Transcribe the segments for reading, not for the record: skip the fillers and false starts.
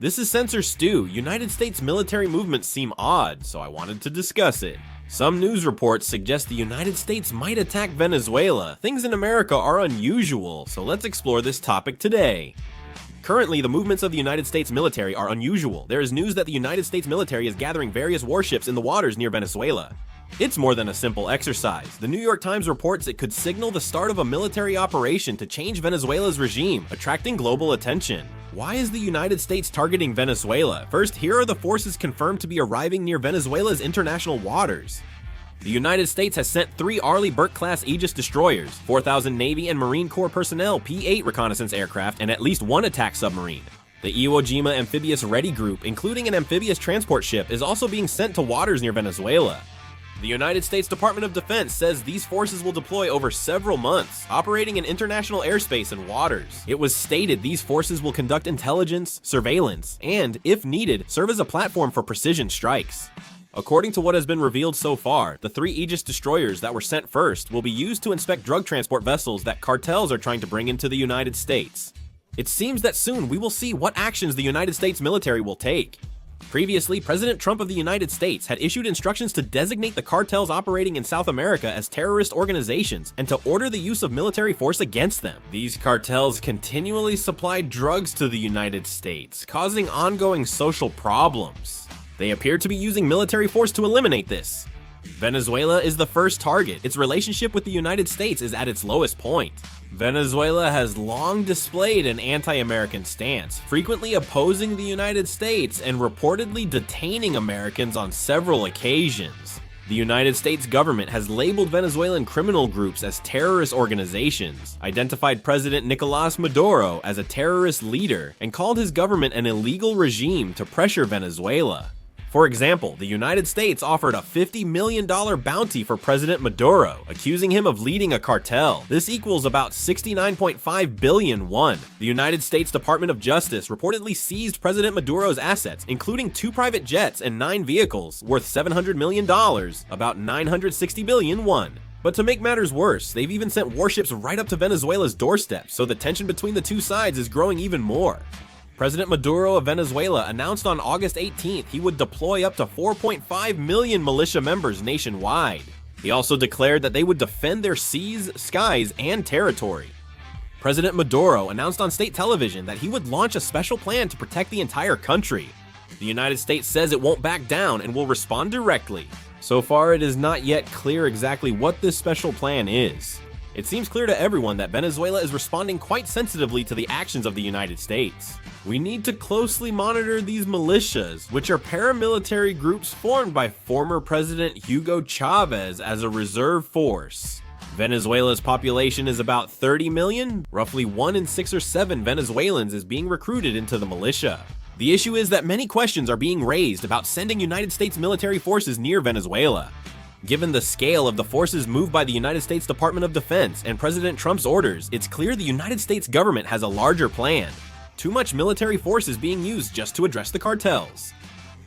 This is Censor Stew. United States military movements seem odd, so I wanted to discuss it. Some news reports suggest the United States might attack Venezuela. Things in America are unusual, so let's explore this topic today. Currently, the movements of the United States military are unusual. There is news that the United States military is gathering various warships in the waters near Venezuela. It's more than a simple exercise. The New York Times reports it could signal the start of a military operation to change Venezuela's regime, attracting global attention. Why is the United States targeting Venezuela? First, here are the forces confirmed to be arriving near Venezuela's international waters. The United States has sent 3 Arleigh Burke-class Aegis destroyers, 4,000 Navy and Marine Corps personnel, P-8 reconnaissance aircraft, and at least 1 attack submarine. The Iwo Jima Amphibious Ready Group, including an amphibious transport ship, is also being sent to waters near Venezuela. The United States Department of Defense says these forces will deploy over several months, operating in international airspace and waters. It was stated these forces will conduct intelligence, surveillance, and, if needed, serve as a platform for precision strikes. According to what has been revealed so far, the 3 Aegis destroyers that were sent first will be used to inspect drug transport vessels that cartels are trying to bring into the United States. It seems that soon we will see what actions the United States military will take. Previously, President Trump of the United States had issued instructions to designate the cartels operating in South America as terrorist organizations and to order the use of military force against them. These cartels continually supply drugs to the United States, causing ongoing social problems. They appear to be using military force to eliminate this. Venezuela is the first target. Its relationship with the United States is at its lowest point. Venezuela has long displayed an anti-American stance, frequently opposing the United States and reportedly detaining Americans on several occasions. The United States government has labeled Venezuelan criminal groups as terrorist organizations, identified President Nicolás Maduro as a terrorist leader, and called his government an illegal regime to pressure Venezuela. For example, the United States offered a $50 million bounty for President Maduro, accusing him of leading a cartel. This equals about 69.5 billion won. The United States Department of Justice reportedly seized President Maduro's assets, including 2 private jets and 9 vehicles, worth $700 million, about 960 billion won. But to make matters worse, they've even sent warships right up to Venezuela's doorstep, so the tension between the two sides is growing even more. President Maduro of Venezuela announced on August 18th he would deploy up to 4.5 million militia members nationwide. He also declared that they would defend their seas, skies, and territory. President Maduro announced on state television that he would launch a special plan to protect the entire country. The United States says it won't back down and will respond directly. So far, it is not yet clear exactly what this special plan is. It seems clear to everyone that Venezuela is responding quite sensitively to the actions of the United States. We need to closely monitor these militias, which are paramilitary groups formed by former President Hugo Chavez as a reserve force. Venezuela's population is about 30 million. Roughly 1 in 6 or 7 Venezuelans is being recruited into the militia. The issue is that many questions are being raised about sending United States military forces near Venezuela. Given the scale of the forces moved by the United States Department of Defense and President Trump's orders, it's clear the United States government has a larger plan. Too much military force is being used just to address the cartels.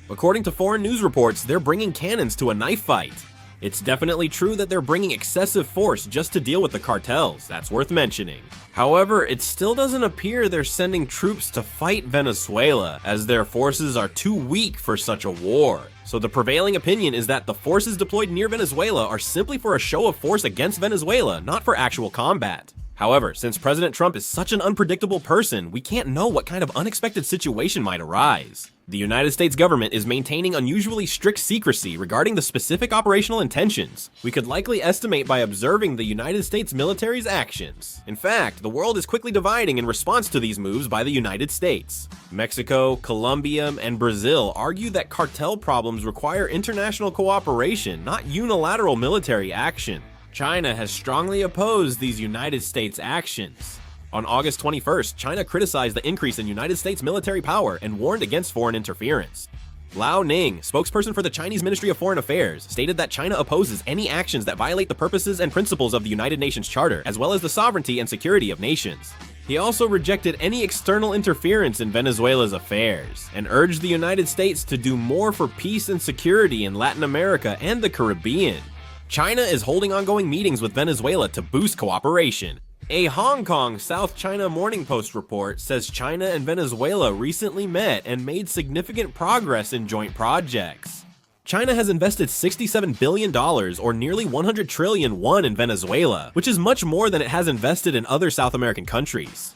According to foreign news reports, they're bringing cannons to a knife fight. It's definitely true that they're bringing excessive force just to deal with the cartels, that's worth mentioning. However, it still doesn't appear they're sending troops to fight Venezuela, as their forces are too weak for such a war. So the prevailing opinion is that the forces deployed near Venezuela are simply for a show of force against Venezuela, not for actual combat. However, since President Trump is such an unpredictable person, we can't know what kind of unexpected situation might arise. The United States government is maintaining unusually strict secrecy regarding the specific operational intentions. We could likely estimate by observing the United States military's actions. In fact, the world is quickly dividing in response to these moves by the United States. Mexico, Colombia, and Brazil argue that cartel problems require international cooperation, not unilateral military action. China has strongly opposed these United States actions. On August 21st, China criticized the increase in United States military power and warned against foreign interference. Lao Ning, spokesperson for the Chinese Ministry of Foreign Affairs, stated that China opposes any actions that violate the purposes and principles of the United Nations Charter, as well as the sovereignty and security of nations. He also rejected any external interference in Venezuela's affairs, and urged the United States to do more for peace and security in Latin America and the Caribbean. China is holding ongoing meetings with Venezuela to boost cooperation. A Hong Kong South China Morning Post report says China and Venezuela recently met and made significant progress in joint projects. China has invested $67 billion, or nearly 100 trillion won, in Venezuela, which is much more than it has invested in other South American countries.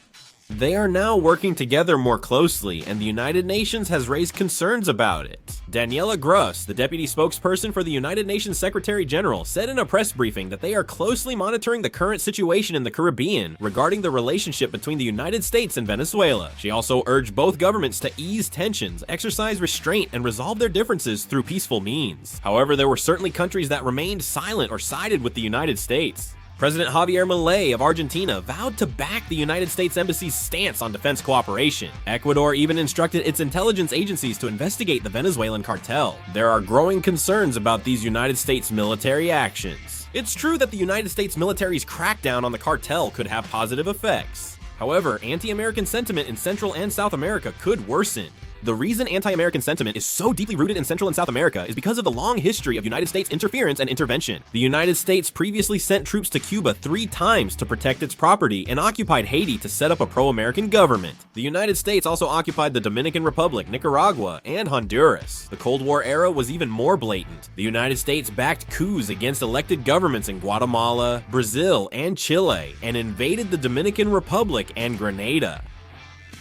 They are now working together more closely, and the United Nations has raised concerns about it. Daniela Gross, the deputy spokesperson for the United Nations Secretary General, said in a press briefing that they are closely monitoring the current situation in the Caribbean regarding the relationship between the United States and Venezuela. She also urged both governments to ease tensions, exercise restraint, and resolve their differences through peaceful means. However, there were certainly countries that remained silent or sided with the United States. President Javier Milei of Argentina vowed to back the United States Embassy's stance on defense cooperation. Ecuador even instructed its intelligence agencies to investigate the Venezuelan cartel. There are growing concerns about these United States military actions. It's true that the United States military's crackdown on the cartel could have positive effects. However, anti-American sentiment in Central and South America could worsen. The reason anti-American sentiment is so deeply rooted in Central and South America is because of the long history of United States interference and intervention. The United States previously sent troops to Cuba 3 times to protect its property and occupied Haiti to set up a pro-American government. The United States also occupied the Dominican Republic, Nicaragua, and Honduras. The Cold War era was even more blatant. The United States backed coups against elected governments in Guatemala, Brazil, and Chile, and invaded the Dominican Republic and Grenada.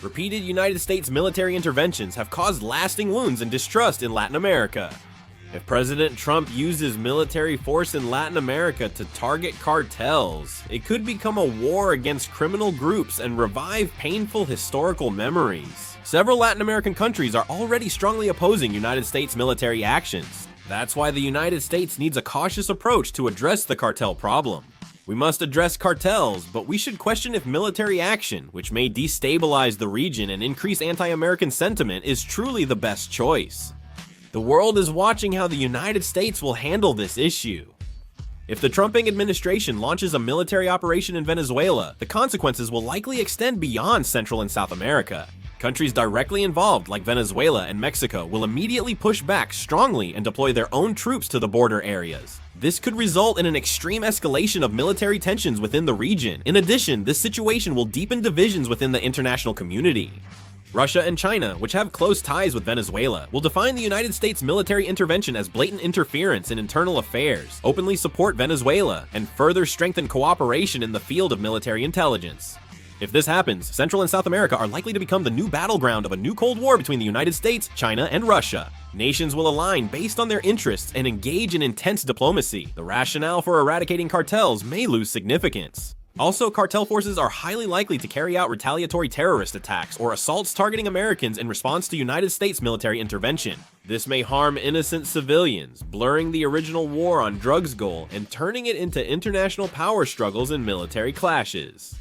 Repeated United States military interventions have caused lasting wounds and distrust in Latin America. If President Trump uses military force in Latin America to target cartels, it could become a war against criminal groups and revive painful historical memories. Several Latin American countries are already strongly opposing United States military actions. That's why the United States needs a cautious approach to address the cartel problem. We must address cartels, but we should question if military action, which may destabilize the region and increase anti-American sentiment, is truly the best choice. The world is watching how the United States will handle this issue. If the Trump administration launches a military operation in Venezuela, the consequences will likely extend beyond Central and South America. Countries directly involved, like Venezuela and Mexico, will immediately push back strongly and deploy their own troops to the border areas. This could result in an extreme escalation of military tensions within the region. In addition, this situation will deepen divisions within the international community. Russia and China, which have close ties with Venezuela, will define the United States military intervention as blatant interference in internal affairs, openly support Venezuela, and further strengthen cooperation in the field of military intelligence. If this happens, Central and South America are likely to become the new battleground of a new Cold War between the United States, China, and Russia. Nations will align based on their interests and engage in intense diplomacy. The rationale for eradicating cartels may lose significance. Also, cartel forces are highly likely to carry out retaliatory terrorist attacks or assaults targeting Americans in response to United States military intervention. This may harm innocent civilians, blurring the original war on drugs goal and turning it into international power struggles and military clashes.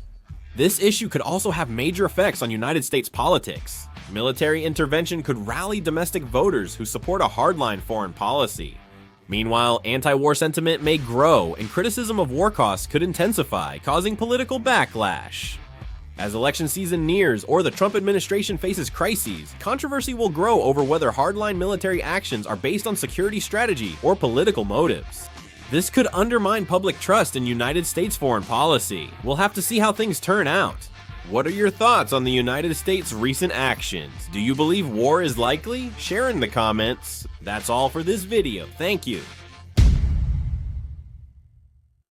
This issue could also have major effects on United States politics. Military intervention could rally domestic voters who support a hardline foreign policy. Meanwhile, anti-war sentiment may grow and criticism of war costs could intensify, causing political backlash. As election season nears or the Trump administration faces crises, controversy will grow over whether hardline military actions are based on security strategy or political motives. This could undermine public trust in United States foreign policy. We'll have to see how things turn out. What are your thoughts on the United States' recent actions? Do you believe war is likely? Share in the comments. That's all for this video. Thank you.